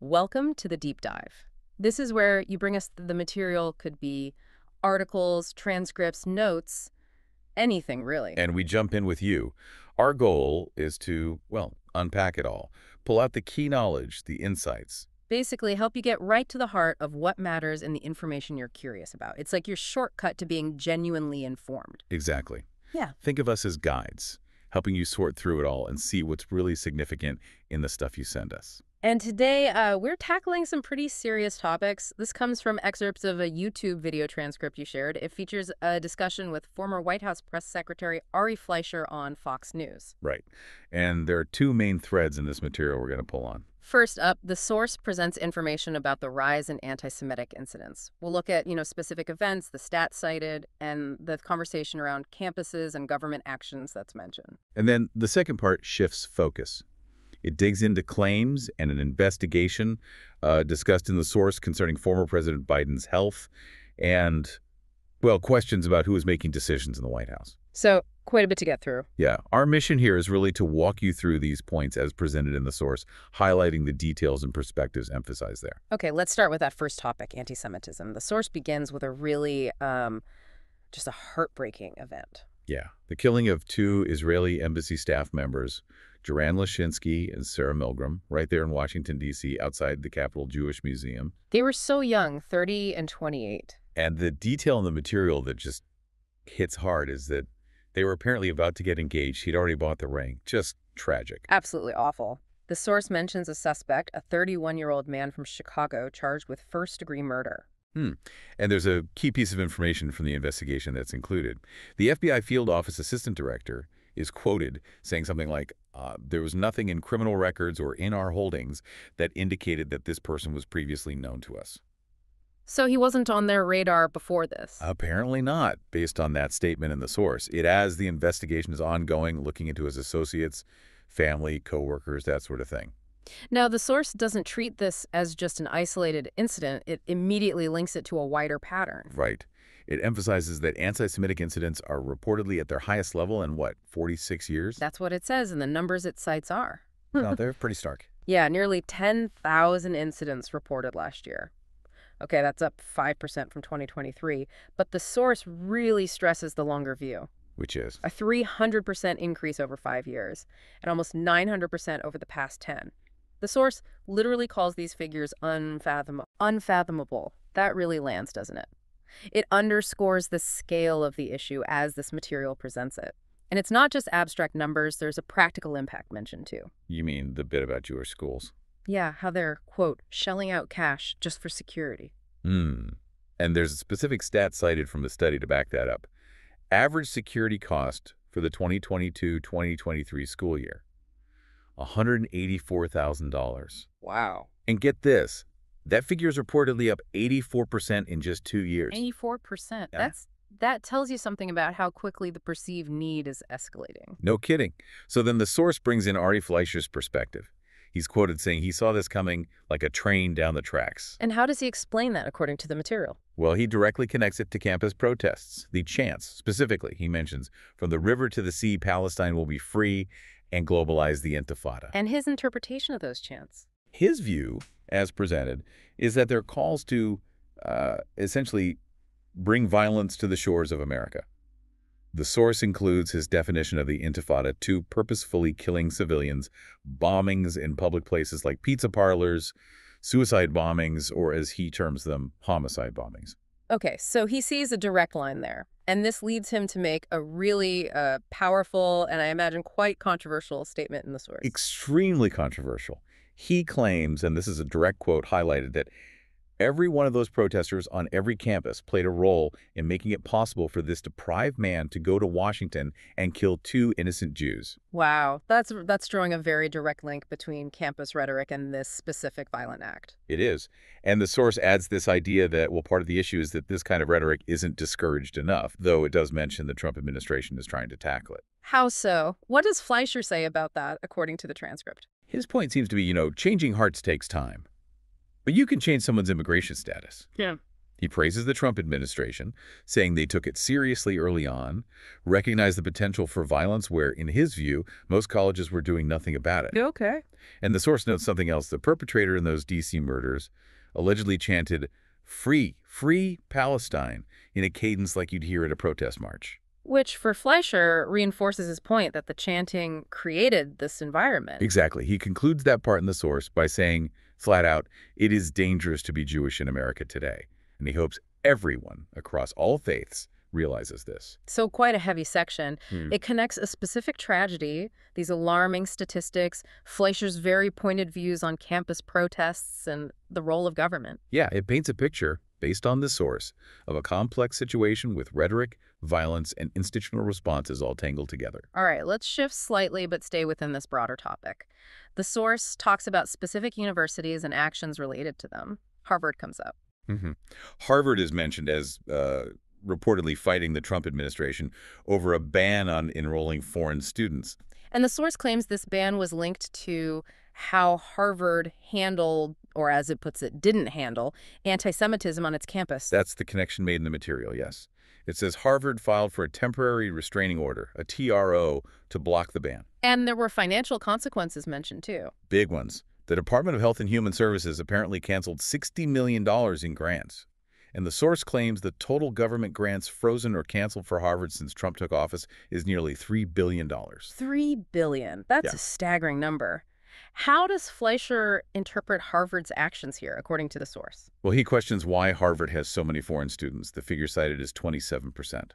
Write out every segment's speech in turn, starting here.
Welcome to the deep dive. This is where you bring us the material, could be articles, transcripts, notes, anything really. And we jump in with you. Our goal is to, well, unpack it all, pull out the key knowledge, the insights. Basically, help you get right to the heart of what matters in the information you're curious about. It's like your shortcut to being genuinely informed. Exactly. Yeah. Think of us as guides, helping you sort through it all and see what's really significant in the stuff you send us. And today, we're tackling some pretty serious topics. This comes from excerpts of a YouTube video transcript you shared. It features a discussion with former White House Press Secretary Ari Fleischer on Fox News. Right. And there are two main threads in this material we're going to pull on. First up, the source presents information about the rise in anti-Semitic incidents. We'll look at, specific events, the stats cited, and the conversation around campuses and government actions that's mentioned. And then the second part shifts focus. It digs into claims and an investigation discussed in the source concerning former President Biden's health and, well, questions about who is making decisions in the White House. So, quite a bit to get through. Yeah, our mission here is really to walk you through these points as presented in the source, highlighting the details and perspectives emphasized there. Okay, let's start with that first topic, anti-Semitism. The source begins with a really, just a heartbreaking event. Yeah, the killing of two Israeli embassy staff members, Joran Lashinsky and Sarah Milgram, right there in Washington, D.C., outside the Capitol Jewish Museum. They were so young, 30 and 28. And the detail in the material that just hits hard is that they were apparently about to get engaged. He'd already bought the ring. Just tragic. Absolutely awful. The source mentions a suspect, a 31-year-old man from Chicago, charged with first-degree murder. And there's a key piece of information from the investigation that's included. The FBI Field Office Assistant Director is quoted saying something like, there was nothing in criminal records or in our holdings that indicated that this person was previously known to us. So he wasn't on their radar before this? Apparently not, based on that statement in the source. It as the investigation is ongoing, looking into his associates, family, coworkers, that sort of thing. Now, the source doesn't treat this as just an isolated incident. It immediately links it to a wider pattern. Right. It emphasizes that anti-Semitic incidents are reportedly at their highest level in, 46 years? That's what it says, and the numbers it cites are. No, they're pretty stark. Yeah, nearly 10,000 incidents reported last year. Okay, that's up 5% from 2023. But the source really stresses the longer view. Which is? A 300% increase over 5 years, and almost 900% over the past 10. The source literally calls these figures unfathomable. That really lands, doesn't it? It underscores the scale of the issue as this material presents it. And it's not just abstract numbers, there's a practical impact mentioned too. You mean the bit about Jewish schools? Yeah, how they're, quote, shelling out cash just for security. And there's a specific stat cited from the study to back that up. Average security cost for the 2022-2023 school year, $184,000. Wow. And get this, that figure is reportedly up 84% in just 2 years. 84%. Yeah. That tells you something about how quickly the perceived need is escalating. No kidding. So then the source brings in Ari Fleischer's perspective. He's quoted saying he saw this coming like a train down the tracks. And how does he explain that according to the material? Well, he directly connects it to campus protests. The chants, specifically, he mentions, from the river to the sea, Palestine will be free, and globalize the Intifada. And his interpretation of those chants. His view, as presented, is that they're calls to essentially bring violence to the shores of America. The source includes his definition of the Intifada to purposefully killing civilians, bombings in public places like pizza parlors, suicide bombings, or as he terms them, homicide bombings. Okay, so he sees a direct line there. And this leads him to make a really powerful and I imagine quite controversial statement in the source. Extremely controversial. He claims, and this is a direct quote highlighted, that every one of those protesters on every campus played a role in making it possible for this deprived man to go to Washington and kill two innocent Jews. Wow, that's drawing a very direct link between campus rhetoric and this specific violent act. It is. And the source adds this idea that, well, part of the issue is that this kind of rhetoric isn't discouraged enough, though it does mention the Trump administration is trying to tackle it. How so? What does Fleischer say about that, according to the transcript? His point seems to be, changing hearts takes time. But you can change someone's immigration status. Yeah. He praises the Trump administration, saying they took it seriously early on, recognized the potential for violence where, in his view, most colleges were doing nothing about it. Okay. And the source notes something else. The perpetrator in those D.C. murders allegedly chanted, "Free, free Palestine," in a cadence like you'd hear at a protest march. Which, for Fleischer, reinforces his point that the chanting created this environment. Exactly. He concludes that part in the source by saying, flat out, it is dangerous to be Jewish in America today. And he hopes everyone across all faiths realizes this. So quite a heavy section. Hmm. It connects a specific tragedy, these alarming statistics, Fleischer's very pointed views on campus protests, and the role of government. Yeah, it paints a picture, based on this source, of a complex situation with rhetoric, violence, and institutional responses all tangled together. All right, let's shift slightly but stay within this broader topic. The source talks about specific universities and actions related to them. Harvard comes up. Mm-hmm. Harvard is mentioned as reportedly fighting the Trump administration over a ban on enrolling foreign students. And the source claims this ban was linked to how Harvard handled, or as it puts it, didn't handle, anti-Semitism on its campus. That's the connection made in the material, yes. It says Harvard filed for a temporary restraining order, a TRO, to block the ban. And there were financial consequences mentioned, too. Big ones. The Department of Health and Human Services apparently canceled $60 million in grants. And the source claims the total government grants frozen or canceled for Harvard since Trump took office is nearly $3 billion. $3 billion. That's Yeah. a staggering number. How does Fleischer interpret Harvard's actions here, according to the source? Well, he questions why Harvard has so many foreign students. The figure cited is 27%.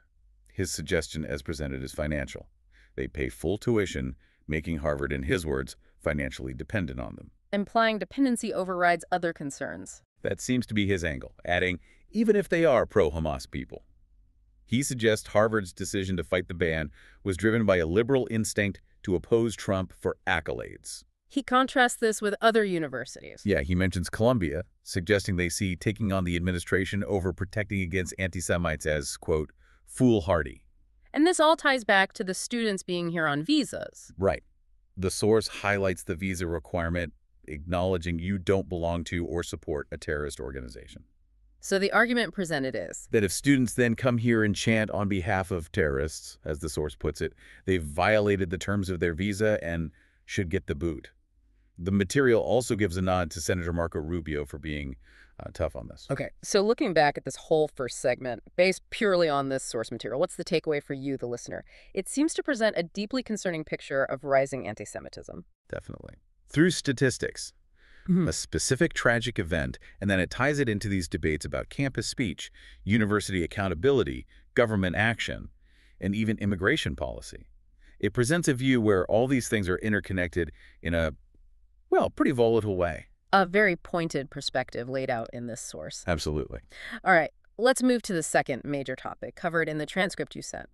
His suggestion as presented is financial. They pay full tuition, making Harvard, in his words, financially dependent on them. Implying dependency overrides other concerns. That seems to be his angle, adding, even if they are pro-Hamas people. He suggests Harvard's decision to fight the ban was driven by a liberal instinct to oppose Trump for accolades. He contrasts this with other universities. Yeah, he mentions Columbia, suggesting they see taking on the administration over protecting against anti-Semites as, quote, foolhardy. And this all ties back to the students being here on visas. Right. The source highlights the visa requirement, acknowledging you don't belong to or support a terrorist organization. So the argument presented is That if students then come here and chant on behalf of terrorists, as the source puts it, they've violated the terms of their visa and should get the boot. The material also gives a nod to Senator Marco Rubio for being tough on this. okay. So looking back at this whole first segment, based purely on this source material, what's the takeaway for you, the listener? It seems to present a deeply concerning picture of rising anti-Semitism. Definitely. Through statistics, a specific tragic event, and then it ties it into these debates about campus speech, university accountability, government action, and even immigration policy. It presents a view where all these things are interconnected in a, well, pretty volatile way. A very pointed perspective laid out in this source. Absolutely. All right, let's move to the second major topic covered in the transcript you sent.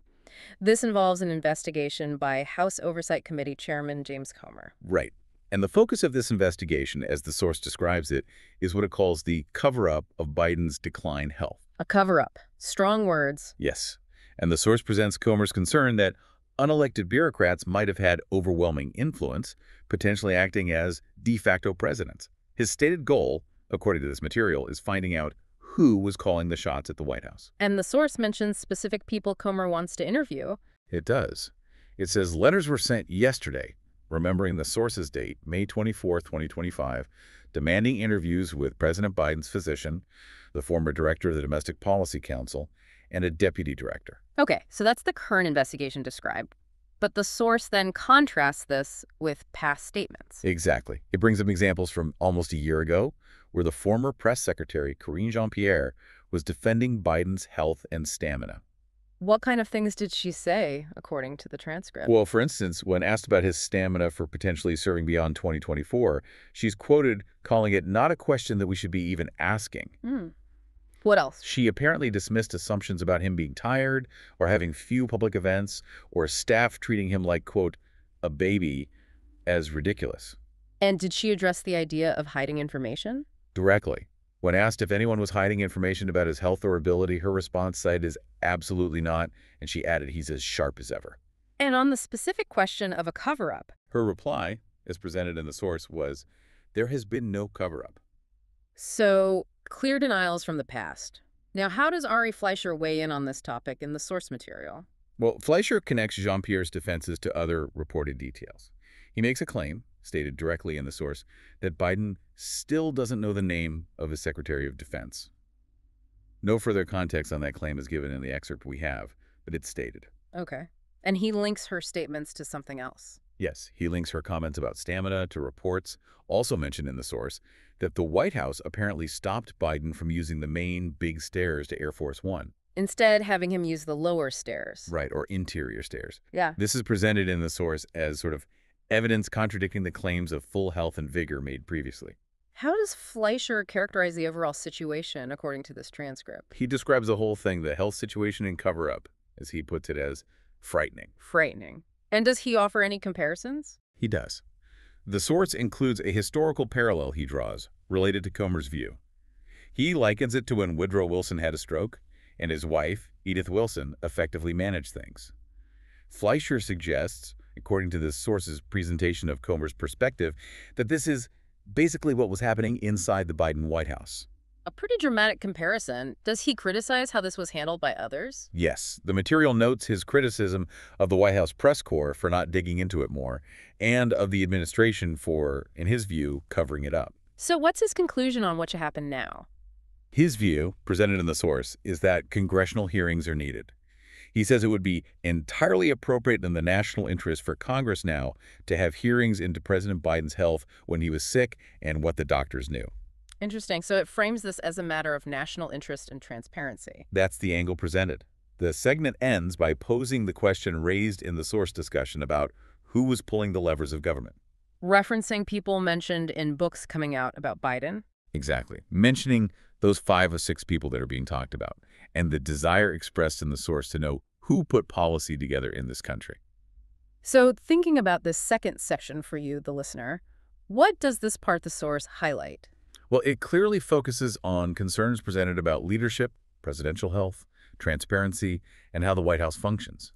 This involves an investigation by House Oversight Committee Chairman James Comer. Right. And the focus of this investigation, as the source describes it, is what it calls the cover-up of Biden's decline health. A cover-up. Strong words. Yes. And the source presents Comer's concern that unelected bureaucrats might have had overwhelming influence, potentially acting as de facto presidents. His stated goal, according to this material, is finding out who was calling the shots at the White House. And the source mentions specific people Comer wants to interview. It does. It says letters were sent yesterday, remembering the source's date, May 24, 2025, demanding interviews with President Biden's physician, the former director of the Domestic Policy Council, and a deputy director. Okay, so that's the current investigation described. But the source then contrasts this with past statements. Exactly. It brings up examples from almost a year ago, where the former press secretary, Karine Jean-Pierre, was defending Biden's health and stamina. What kind of things did she say, according to the transcript? Well, for instance, when asked about his stamina for potentially serving beyond 2024, she's quoted calling it not a question that we should be even asking. What else? She apparently dismissed assumptions about him being tired or having few public events or staff treating him like, quote, a baby as ridiculous. And did she address the idea of hiding information? Directly. When asked if anyone was hiding information about his health or ability, her response cited is absolutely not, and she added he's as sharp as ever. And on the specific question of a cover-up, Her reply, as presented in the source, was, there has been no cover-up. so clear denials from the past. Now, how does Ari Fleischer weigh in on this topic in the source material? Well, Fleischer connects Jean-Pierre's defenses to other reported details. He makes a claim, stated directly in the source, that Biden still doesn't know the name of his Secretary of Defense. No further context on that claim is given in the excerpt we have, but it's stated. Okay. And he links her statements to something else. Yes, he links her comments about stamina to reports, also mentioned in the source, that the White House apparently stopped Biden from using the main big stairs to Air Force One. Instead, having him use the lower stairs. Right, or interior stairs. Yeah. This is presented in the source as sort of evidence contradicting the claims of full health and vigor made previously. How does Fleischer characterize the overall situation according to this transcript? He describes the whole thing, the health situation and cover-up, as he puts it, as frightening. Frightening. And does he offer any comparisons? He does. The source includes a historical parallel he draws related to Comer's view. He likens it to when Woodrow Wilson had a stroke and his wife, Edith Wilson, effectively managed things. Fleischer suggests, according to this source's presentation of Comer's perspective, that this is basically what was happening inside the Biden White House. A pretty dramatic comparison. Does he criticize how this was handled by others? Yes, the material notes his criticism of the White House press corps for not digging into it more, and of the administration for, in his view, covering it up. So what's his conclusion on what should happen now? His view, presented in the source, is that congressional hearings are needed. He says it would be entirely appropriate in the national interest for Congress now to have hearings into President Biden's health when he was sick and what the doctors knew. Interesting. So it frames this as a matter of national interest and transparency. That's the angle presented. The segment ends by posing the question raised in the source discussion about who was pulling the levers of government. Referencing people mentioned in books coming out about Biden? Exactly. Mentioning those 5 or 6 people that are being talked about, and the desire expressed in the source to know who put policy together in this country. So thinking about this second section for you, the listener, what does this part of the source highlight? Well, it clearly focuses on concerns presented about leadership, presidential health, transparency, and how the White House functions.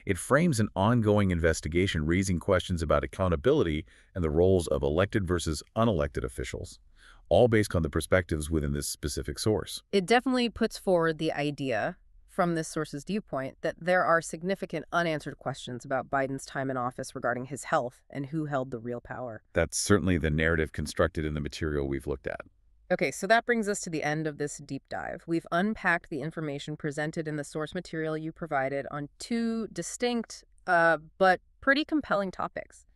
It frames an ongoing investigation raising questions about accountability and the roles of elected versus unelected officials, all based on the perspectives within this specific source. It definitely puts forward the idea, from this source's viewpoint, that there are significant unanswered questions about Biden's time in office regarding his health and who held the real power. That's certainly the narrative constructed in the material we've looked at. Okay, so that brings us to the end of this deep dive. We've unpacked the information presented in the source material you provided on 2 distinct, but pretty compelling topics.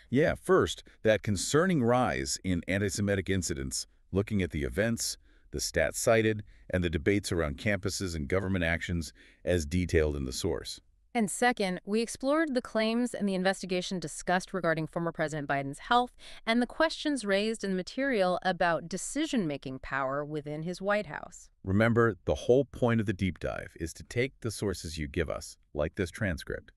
Yeah, first, that concerning rise in anti-Semitic incidents, looking at the events, the stats cited, and the debates around campuses and government actions as detailed in the source. And second, we explored the claims and the investigation discussed regarding former President Biden's health and the questions raised in the material about decision-making power within his White House. Remember, the whole point of the deep dive is to take the sources you give us, like this transcript,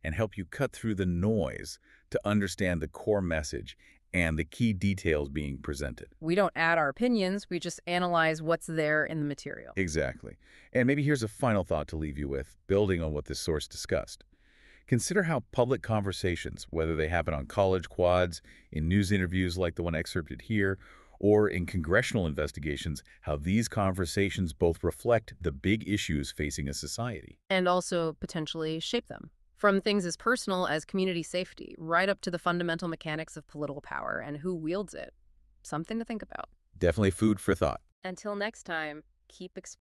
and help you cut through the noise to understand the core message and the key details being presented. We don't add our opinions, we just analyze what's there in the material. Exactly. And maybe here's a final thought to leave you with, building on what this source discussed. Consider how public conversations, whether they happen on college quads, in news interviews like the one excerpted here, or in congressional investigations, how these conversations both reflect the big issues facing a society. And also potentially shape them. From things as personal as community safety, right up to the fundamental mechanics of political power and who wields it. Something to think about. Definitely food for thought. Until next time, keep exploring.